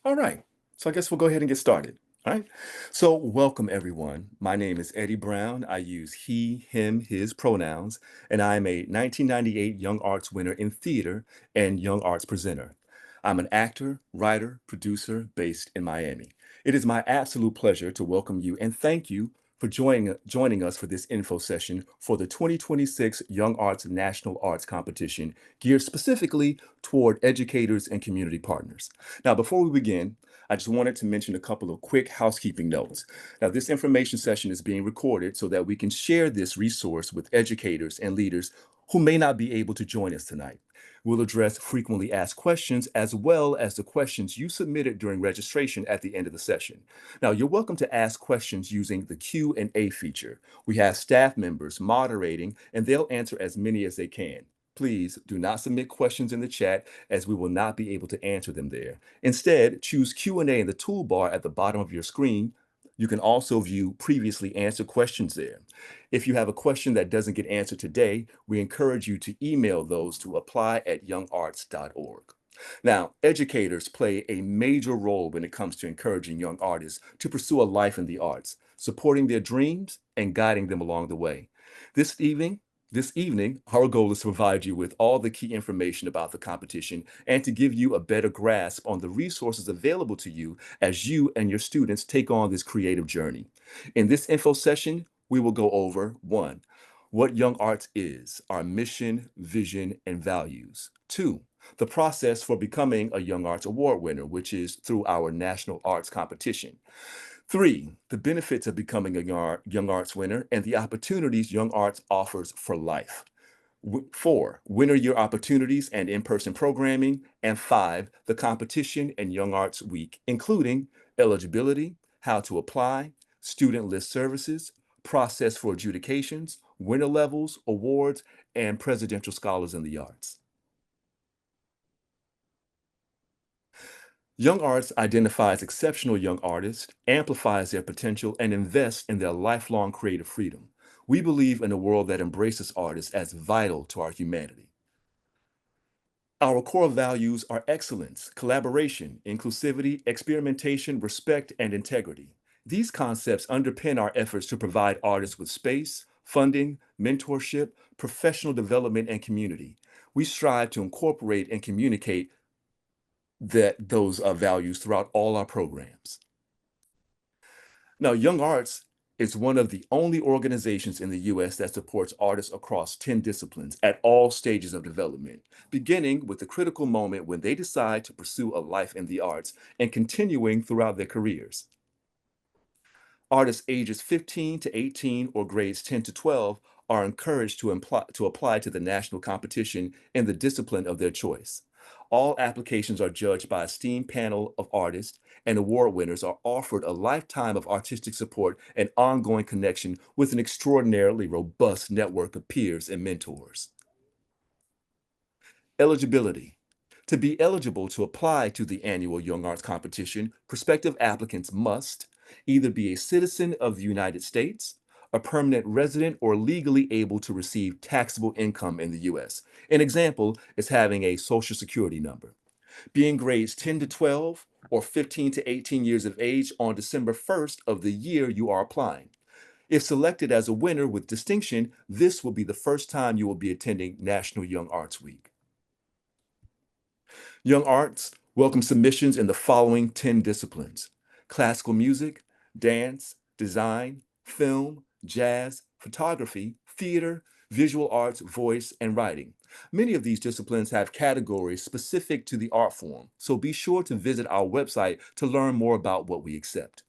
All right. So I guess we'll go ahead and get started. All right. So welcome everyone. My name is Eddie Brown. I use he, him, his pronouns, and I'm a 1998 Young Arts winner in theater and Young Arts presenter. I'm an actor, writer, producer based in Miami. It is my absolute pleasure to welcome you and thank you for joining us for this info session for the 2026 Young Arts National Arts Competition, geared specifically toward educators and community partners. Now, before we begin, I just wanted to mention a couple of quick housekeeping notes. Now, this information session is being recorded so that we can share this resource with educators and leaders who may not be able to join us tonight. We'll address frequently asked questions as well as the questions you submitted during registration at the end of the session. Now, you're welcome to ask questions using the Q&A feature. We have staff members moderating, and they'll answer as many as they can. Please do not submit questions in the chat as we will not be able to answer them there. Instead, choose Q&A in the toolbar at the bottom of your screen. You can also view previously answered questions there. If you have a question that doesn't get answered today, we encourage you to email those to apply@youngarts.org. Now, educators play a major role when it comes to encouraging young artists to pursue a life in the arts, supporting their dreams and guiding them along the way. This evening, this evening, our goal is to provide you with all the key information about the competition and to give you a better grasp on the resources available to you as you and your students take on this creative journey. In this info session, we will go over one, what Young Arts is, our mission, vision, and values. Two, the process for becoming a Young Arts Award winner, which is through our National Arts Competition. Three, the benefits of becoming a Young Arts winner and the opportunities Young Arts offers for life. Four, winter year opportunities and in-person programming. And five, the competition and Young Arts Week, including eligibility, how to apply, student list services, process for adjudications, winner levels, awards, and presidential scholars in the arts. Young Arts identifies exceptional young artists, amplifies their potential, and invests in their lifelong creative freedom. We believe in a world that embraces artists as vital to our humanity. Our core values are excellence, collaboration, inclusivity, experimentation, respect, and integrity. These concepts underpin our efforts to provide artists with space, funding, mentorship, professional development, and community. We strive to incorporate and communicate those values throughout all our programs. Now, Young Arts is one of the only organizations in the US that supports artists across 10 disciplines at all stages of development, beginning with the critical moment when they decide to pursue a life in the arts and continuing throughout their careers. Artists ages 15 to 18 or grades 10 to 12 are encouraged to apply to the national competition in the discipline of their choice. All applications are judged by a esteemed panel of artists, and award winners are offered a lifetime of artistic support and ongoing connection with an extraordinarily robust network of peers and mentors. Eligibility. To be eligible to apply to the annual Young Arts Competition, prospective applicants must either be a citizen of the United States, a permanent resident, or legally able to receive taxable income in the US. An example is having a Social Security number. Being grades 10 to 12 or 15 to 18 years of age on December 1st of the year you are applying. If selected as a winner with distinction, this will be the first time you will be attending National Young Arts Week. Young Arts welcome submissions in the following 10 disciplines: classical music, dance, design, film, jazz, photography, theater, visual arts, voice, and writing. Many of these disciplines have categories specific to the art form, so be sure to visit our website to learn more about what we accept.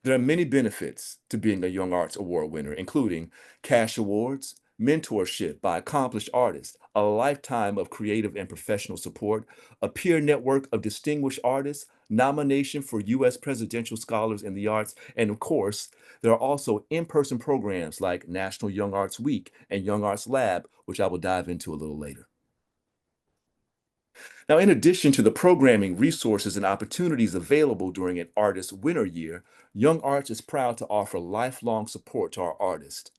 There are many benefits to being a Young Arts Award winner, including cash awards, mentorship by accomplished artists, a lifetime of creative and professional support, a peer network of distinguished artists, nomination for U.S. presidential scholars in the arts, and of course, there are also in-person programs like National Young Arts Week and Young Arts Lab, which I will dive into a little later. Now, in addition to the programming, resources, and opportunities available during an artist winter year, Young Arts is proud to offer lifelong support to our artists,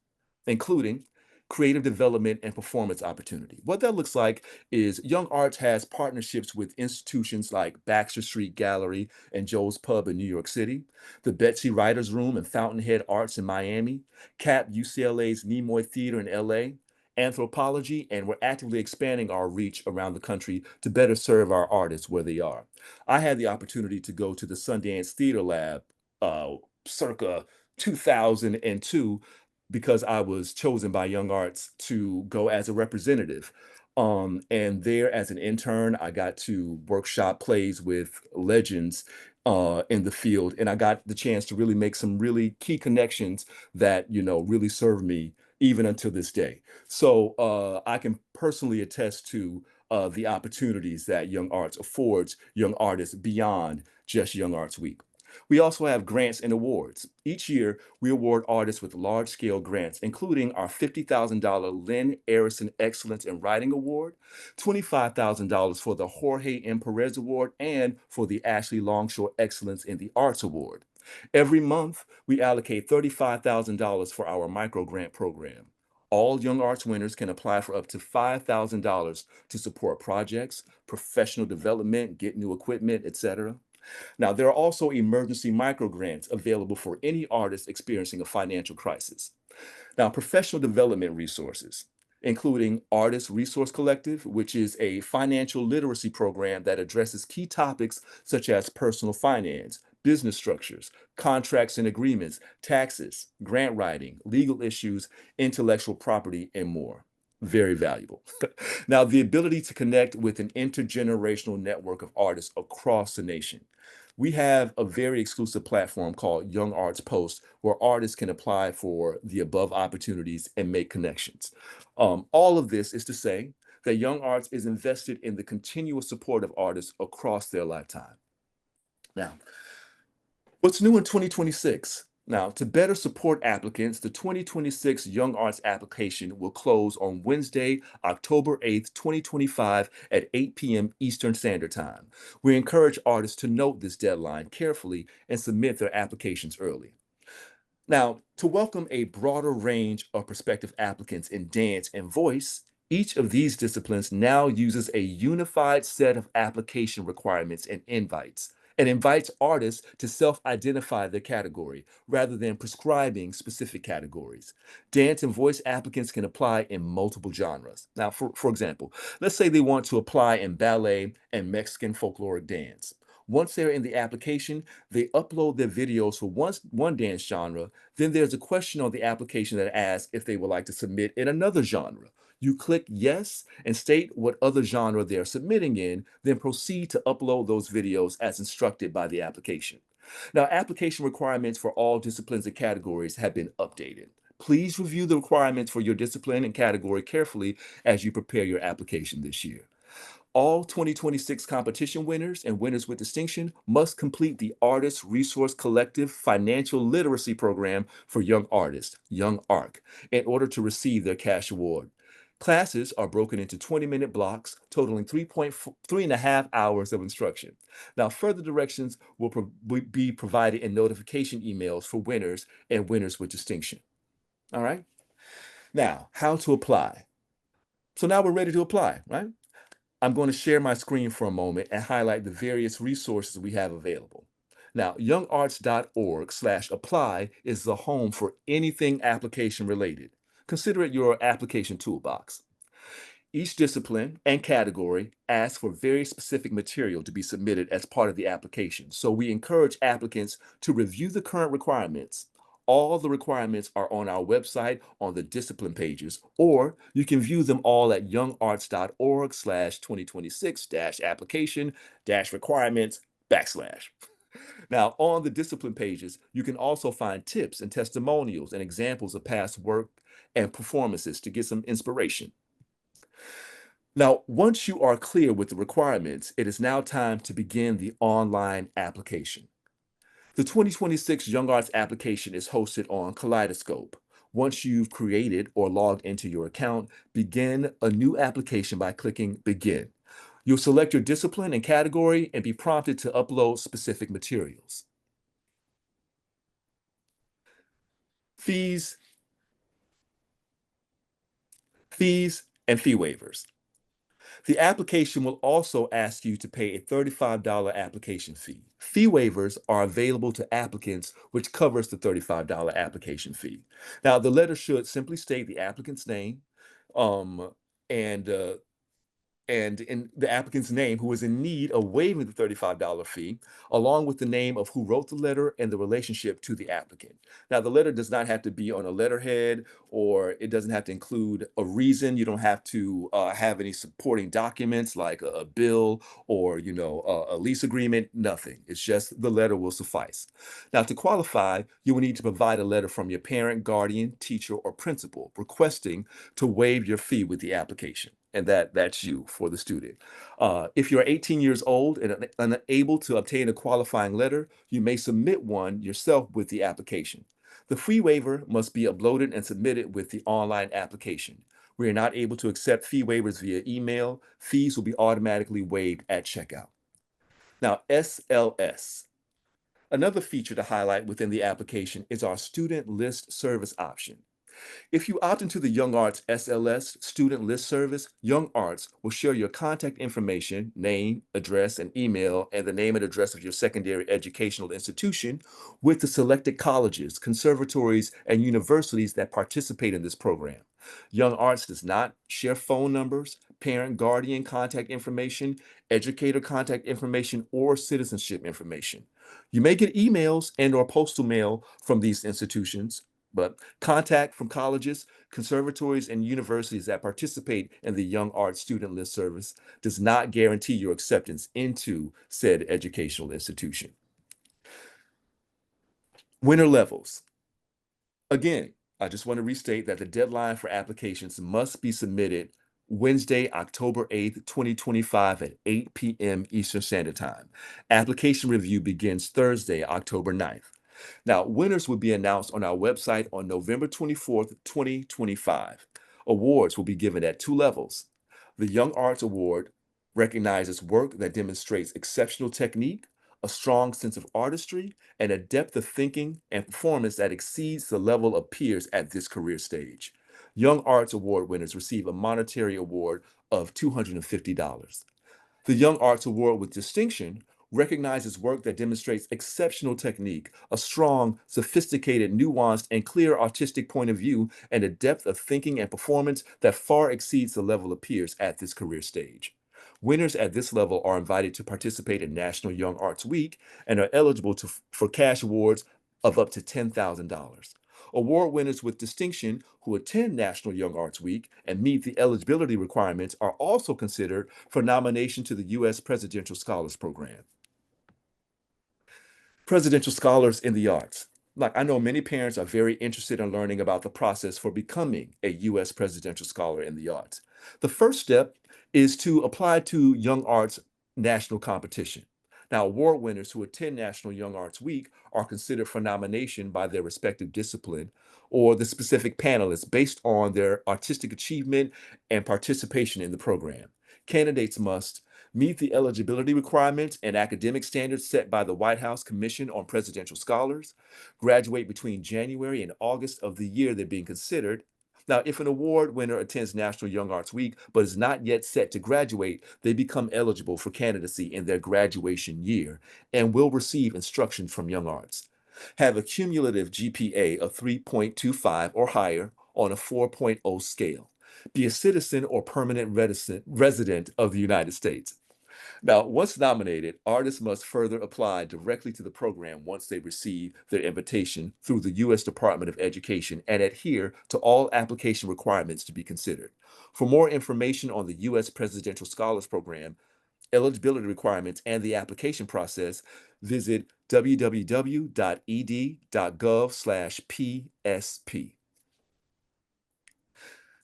including creative development, and performance opportunity. What that looks like is Young Arts has partnerships with institutions like Baxter Street Gallery and Joe's Pub in New York City, the Betsy Writers Room and Fountainhead Arts in Miami, CAP UCLA's Nimoy Theater in LA, Anthropology, and we're actively expanding our reach around the country to better serve our artists where they are. I had the opportunity to go to the Sundance Theater Lab circa 2002 because I was chosen by Young Arts to go as a representative. And there, as an intern, I got to workshop plays with legends in the field, and I got the chance to really make some really key connections that really serve me even until this day. So I can personally attest to the opportunities that Young Arts affords young artists beyond just Young Arts Week. We also have grants and awards. Each year, we award artists with large-scale grants, including our $50,000 Lynn Arison Excellence in Writing Award, $25,000 for the Jorge M. Perez Award, and for the Ashley Longshore Excellence in the Arts Award. Every month, we allocate $35,000 for our micro grant program. All Young Arts winners can apply for up to $5,000 to support projects, professional development, get new equipment, etc. Now, there are also emergency micro grants available for any artist experiencing a financial crisis. Now, professional development resources, including Artist Resource Collective, which is a financial literacy program that addresses key topics such as personal finance, business structures, contracts and agreements, taxes, grant writing, legal issues, intellectual property, and more. Very valuable. Now, the ability to connect with an intergenerational network of artists across the nation. We have a very exclusive platform called Young Arts Post, where artists can apply for the above opportunities and make connections. All of this is to say that Young Arts is invested in the continuous support of artists across their lifetime. Now, what's new in 2026? Now, to better support applicants, the 2026 Young Arts application will close on Wednesday, October 8th, 2025 at 8 p.m. Eastern Standard Time. We encourage artists to note this deadline carefully and submit their applications early. Now, to welcome a broader range of prospective applicants in dance and voice, each of these disciplines now uses a unified set of application requirements and invites, and invites artists to self-identify their category rather than prescribing specific categories. Dance and voice applicants can apply in multiple genres. Now, for example, let's say they want to apply in ballet and Mexican folkloric dance. Once they're in the application, they upload their videos for one dance genre. Then there's a question on the application that asks if they would like to submit in another genre. You click yes and state what other genre they're submitting in, then proceed to upload those videos as instructed by the application. Now, application requirements for all disciplines and categories have been updated. Please review the requirements for your discipline and category carefully as you prepare your application this year. All 2026 competition winners and winners with distinction must complete the Artist Resource Collective Financial Literacy Program for Young Artists, Young ARC, in order to receive their cash award. Classes are broken into 20-minute blocks, totaling 3.5 hours of instruction. Now, further directions will be provided in notification emails for winners and winners with distinction. All right? Now, how to apply. So now we're ready to apply, right? I'm going to share my screen for a moment and highlight the various resources we have available. Now, youngarts.org/apply is the home for anything application related. Consider it your application toolbox. Each discipline and category asks for very specific material to be submitted as part of the application. So we encourage applicants to review the current requirements. All the requirements are on our website on the discipline pages, or you can view them all at youngarts.org/2026-application-requirements/. Now, on the discipline pages, you can also find tips and testimonials and examples of past work and performances to get some inspiration. Now, once you are clear with the requirements, it is now time to begin the online application. The 2026 Young Arts application is hosted on Kaleidoscope. Once you've created or logged into your account, begin a new application by clicking Begin. You'll select your discipline and category and be prompted to upload specific materials. Fees Fees and fee waivers. The application will also ask you to pay a $35 application fee. Fee waivers are available to applicants, which covers the $35 application fee. Now, the letter should simply state the applicant's name, um, and in the applicant's name who is in need of waiving the $35 fee, along with the name of who wrote the letter and the relationship to the applicant. Now, the letter does not have to be on a letterhead, or it doesn't have to include a reason. You don't have to have any supporting documents like a bill or, a lease agreement, nothing. It's just the letter will suffice. Now, to qualify, you will need to provide a letter from your parent, guardian, teacher, or principal requesting to waive your fee with the application. And that's you for the student. If you're 18 years old and unable to obtain a qualifying letter, you may submit one yourself with the application. The fee waiver must be uploaded and submitted with the online application. We are not able to accept fee waivers via email. Fees will be automatically waived at checkout. Now, SLS. Another feature to highlight within the application is our student list service option. If you opt into the Young Arts SLS student list service, Young Arts will share your contact information, name, address, and email, and the name and address of your secondary educational institution with the selected colleges, conservatories, and universities that participate in this program. Young Arts does not share phone numbers, parent guardian contact information, educator contact information, or citizenship information. You may get emails and or postal mail from these institutions, but contact from colleges, conservatories, and universities that participate in the Young Arts Student List Service does not guarantee your acceptance into said educational institution. Winter levels. Again, I just want to restate that the deadline for applications must be submitted Wednesday, October 8th, 2025 at 8 p.m. Eastern Standard Time. Application review begins Thursday, October 9th. Now, winners will be announced on our website on November 24th, 2025. Awards will be given at two levels. The Young Arts Award recognizes work that demonstrates exceptional technique, a strong sense of artistry, and a depth of thinking and performance that exceeds the level of peers at this career stage. Young Arts Award winners receive a monetary award of $250. The Young Arts Award with Distinction recognizes work that demonstrates exceptional technique, a strong, sophisticated, nuanced, and clear artistic point of view, and a depth of thinking and performance that far exceeds the level of peers at this career stage. Winners at this level are invited to participate in National Young Arts Week and are eligible for cash awards of up to $10,000. Award winners with distinction who attend National Young Arts Week and meet the eligibility requirements are also considered for nomination to the U.S. Presidential Scholars Program. Presidential Scholars in the Arts. Like, I know many parents are very interested in learning about the process for becoming a U.S. Presidential Scholar in the Arts. The first step is to apply to Young Arts National Competition. Now, award winners who attend National Young Arts Week are considered for nomination by their respective discipline or the specific panelists based on their artistic achievement and participation in the program. Candidates must meet the eligibility requirements and academic standards set by the White House Commission on Presidential Scholars, graduate between January and August of the year they're being considered. Now, if an award winner attends National Young Arts Week but is not yet set to graduate, they become eligible for candidacy in their graduation year and will receive instruction from Young Arts. Have a cumulative GPA of 3.25 or higher on a 4.0 scale. Be a citizen or permanent resident of the United States. Now, once nominated, artists must further apply directly to the program once they receive their invitation through the U.S. Department of Education and adhere to all application requirements to be considered. For more information on the U.S. Presidential Scholars Program, eligibility requirements, and the application process, visit www.ed.gov/PSP.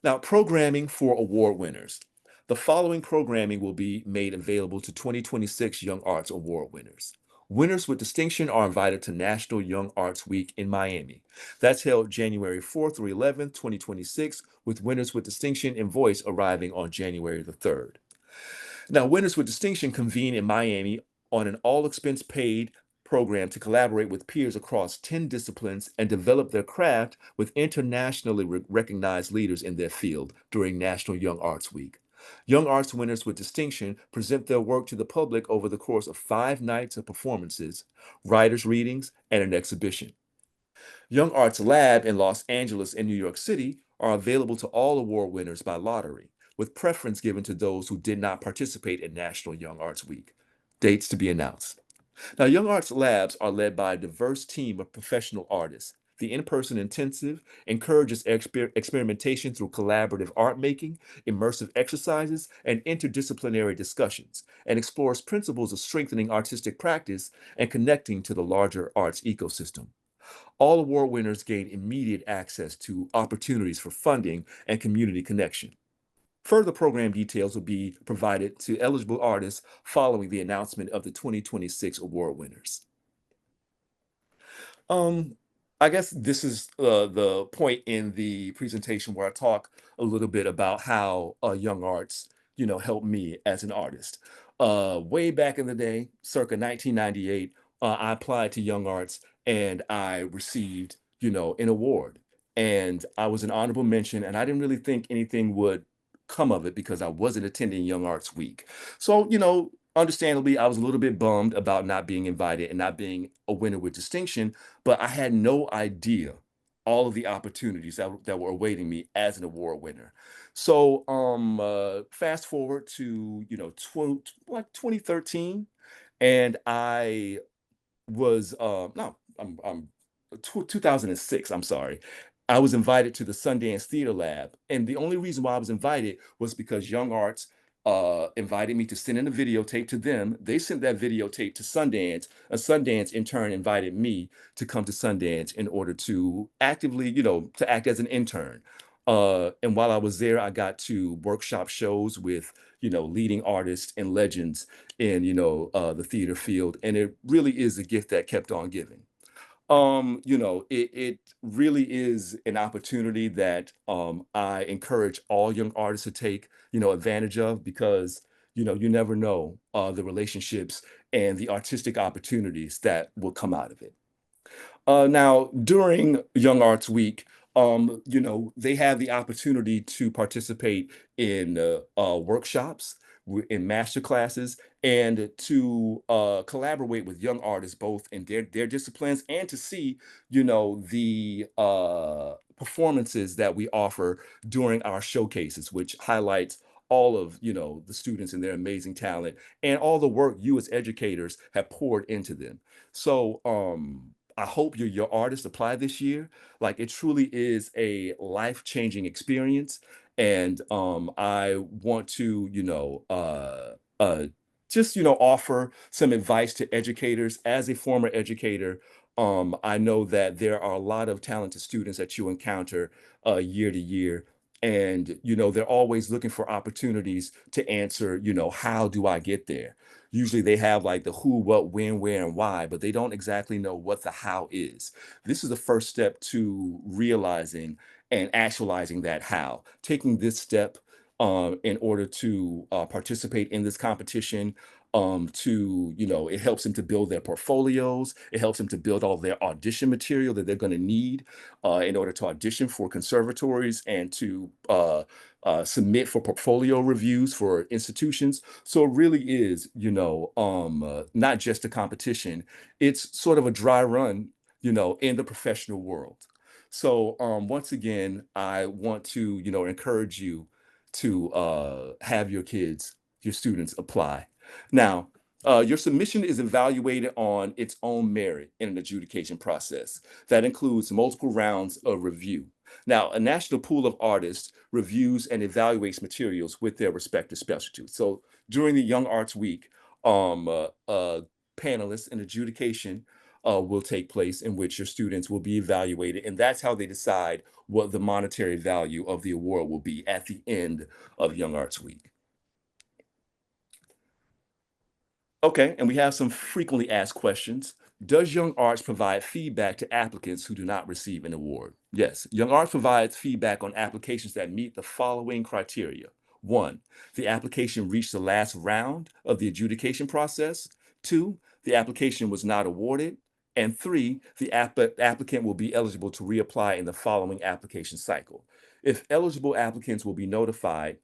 Now, programming for award winners. The following programming will be made available to 2026 Young Arts Award winners. Winners with distinction are invited to National Young Arts Week in Miami. That's held January 4th through 11th, 2026, with winners with distinction and voice arriving on January the 3rd. Now, winners with distinction convene in Miami on an all expense paid program to collaborate with peers across 10 disciplines and develop their craft with internationally recognized leaders in their field during National Young Arts Week. Young Arts winners with distinction present their work to the public over the course of 5 nights of performances, writers' readings, and an exhibition. Young Arts Lab in Los Angeles and New York City are available to all award winners by lottery, with preference given to those who did not participate in National Young Arts Week. Dates to be announced. Now, Young Arts Labs are led by a diverse team of professional artists. The in-person intensive encourages experimentation through collaborative art making, immersive exercises, and interdisciplinary discussions, and explores principles of strengthening artistic practice and connecting to the larger arts ecosystem. All award winners gain immediate access to opportunities for funding and community connection. Further program details will be provided to eligible artists following the announcement of the 2026 award winners. Um, I guess this is the point in the presentation where I talk a little bit about how young arts, helped me as an artist. Way back in the day, circa 1998, I applied to Young Arts and I received, an award. And I was an honorable mention, and I didn't really think anything would come of it because I wasn't attending Young Arts Week. So, understandably, I was a little bit bummed about not being invited and not being a winner with distinction, but I had no idea all of the opportunities that were awaiting me as an award winner. So fast forward to like 2013, and I was no, I'm 2006, I'm sorry. I was invited to the Sundance Theater Lab, and the only reason why I was invited was because Young Arts invited me to send in a videotape to them. They sent that videotape to Sundance, and Sundance in turn invited me to come to Sundance in order to actively, to act as an intern. And while I was there, I got to workshop shows with, leading artists and legends in, the theater field. And it really is a gift that kept on giving. It really is an opportunity that I encourage all young artists to take, advantage of because, you never know the relationships and the artistic opportunities that will come out of it. Now, during Young Arts Week, they have the opportunity to participate in workshops, in master classes, and to collaborate with young artists both in their disciplines and to see, the performances that we offer during our showcases, which highlights all of the students and their amazing talent and all the work you as educators have poured into them. So I hope your artists apply this year. Like it truly is a life-changing experience. And I want to, just, offer some advice to educators. As a former educator, I know that there are a lot of talented students that you encounter year to year. And, they're always looking for opportunities to answer, how do I get there? Usually they have like the who, what, when, where, and why, but they don't exactly know what the how is. This is the first step to realizing and actualizing that how. Taking this step in order to participate in this competition, it helps them to build their portfolios. It helps them to build all their audition material that they're going to need in order to audition for conservatories and to submit for portfolio reviews for institutions. So it really is, not just a competition. It's sort of a dry run, in the professional world. So once again, I want to, encourage you to have your kids, your students apply. Now, your submission is evaluated on its own merit in an adjudication process. That includes multiple rounds of review. Now, a national pool of artists reviews and evaluates materials with their respective specialties. So during the Young Arts Week, panelists and adjudication will take place in which your students will be evaluated, and that's how they decide what the monetary value of the award will be at the end of Young Arts Week. Okay, and we have some frequently asked questions. Does Young Arts provide feedback to applicants who do not receive an award? Yes, Young Arts provides feedback on applications that meet the following criteria. One, the application reached the last round of the adjudication process. 2, the application was not awarded. And 3, the applicant will be eligible to reapply in the following application cycle. If eligible, applicants will be notified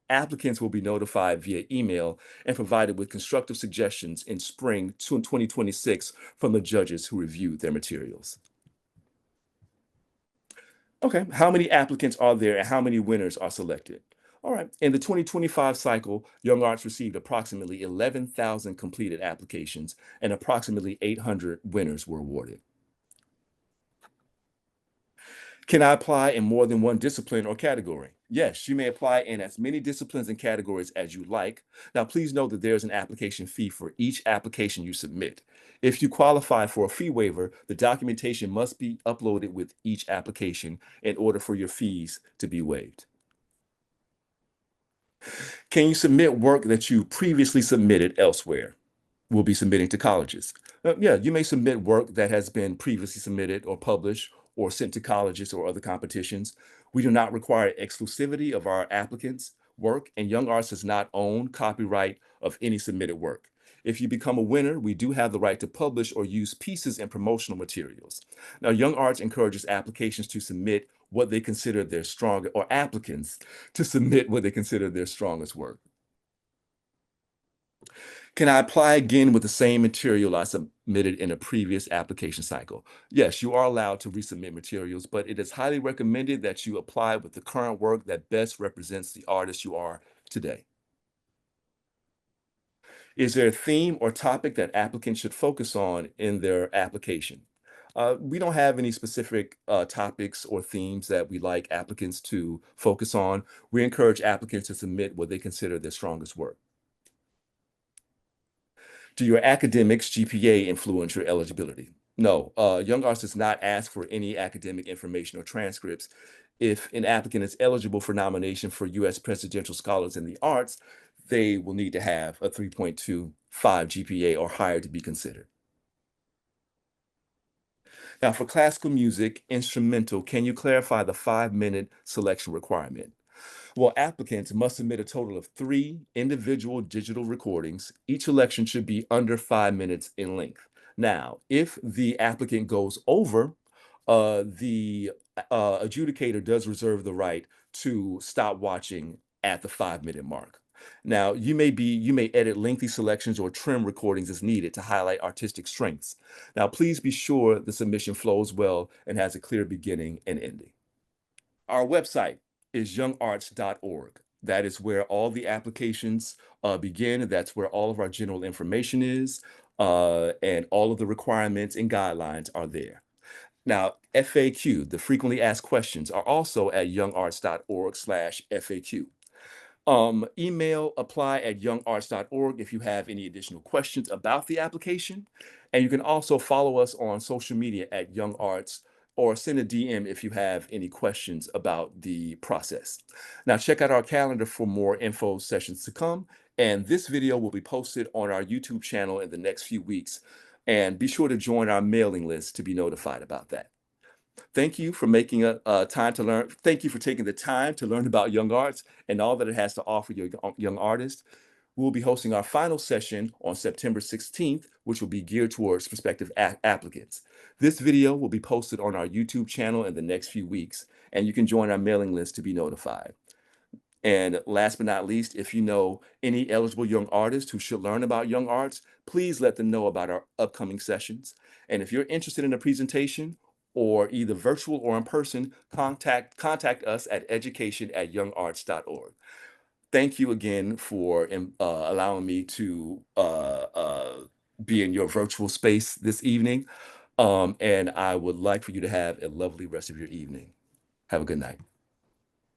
via email and provided with constructive suggestions in spring 2026 from the judges who reviewed their materials. Okay, how many applicants are there and how many winners are selected? All right, in the 2025 cycle, Young Arts received approximately 11,000 completed applications and approximately 800 winners were awarded. Can I apply in more than one discipline or category? Yes, you may apply in as many disciplines and categories as you like. Now, please note that there's an application fee for each application you submit. If you qualify for a fee waiver, the documentation must be uploaded with each application in order for your fees to be waived. Can you submit work that you previously submitted elsewhere? Will be submitting to colleges. Yeah, you may submit work that has been previously submitted or published or sent to colleges or other competitions. We do not require exclusivity of our applicants' work, and Young Arts does not own copyright of any submitted work. If you become a winner, we do have the right to publish or use pieces in promotional materials. Now, Young Arts encourages applications to submit what they consider their strong, or applicants to submit what they consider their strongest work. Can I apply again with the same material I submitted in a previous application cycle? Yes, you are allowed to resubmit materials, but it is highly recommended that you apply with the current work that best represents the artist you are today. Is there a theme or topic that applicants should focus on in their application? We don't have any specific topics or themes that we like applicants to focus on. We encourage applicants to submit what they consider their strongest work. Do your academics GPA influence your eligibility? No, Young Arts does not ask for any academic information or transcripts. If an applicant is eligible for nomination for U.S. Presidential Scholars in the Arts, they will need to have a 3.25 GPA or higher to be considered. Now, for classical music, instrumental, can you clarify the 5-minute selection requirement? Well, applicants must submit a total of 3 individual digital recordings. Each election should be under 5 minutes in length. Now, if the applicant goes over, the adjudicator does reserve the right to stop watching at the 5-minute mark. Now, you may edit lengthy selections or trim recordings as needed to highlight artistic strengths. Now, please be sure the submission flows well and has a clear beginning and ending. Our website is youngarts.org. That is where all the applications begin. That's where all of our general information is, and all of the requirements and guidelines are there. Now, FAQ, the frequently asked questions, are also at youngarts.org/FAQ. Email apply@youngarts.org if you have any additional questions about the application. And you can also follow us on social media at Young Arts or send a DM if you have any questions about the process. Now, check out our calendar for more info sessions to come. And this video will be posted on our YouTube channel in the next few weeks. And be sure to join our mailing list to be notified about that. Thank you for making a time to learn. Thank you for taking the time to learn about Young Arts and all that it has to offer your young artists. We'll be hosting our final session on September 16th, which will be geared towards prospective applicants. This video will be posted on our YouTube channel in the next few weeks, and you can join our mailing list to be notified. And last but not least, if you know any eligible young artists who should learn about Young Arts, please let them know about our upcoming sessions. And if you're interested in a presentation, or either virtual or in person, contact us at education@youngarts.org. Thank you again for allowing me to be in your virtual space this evening. And I would like for you to have a lovely rest of your evening. Have a good night.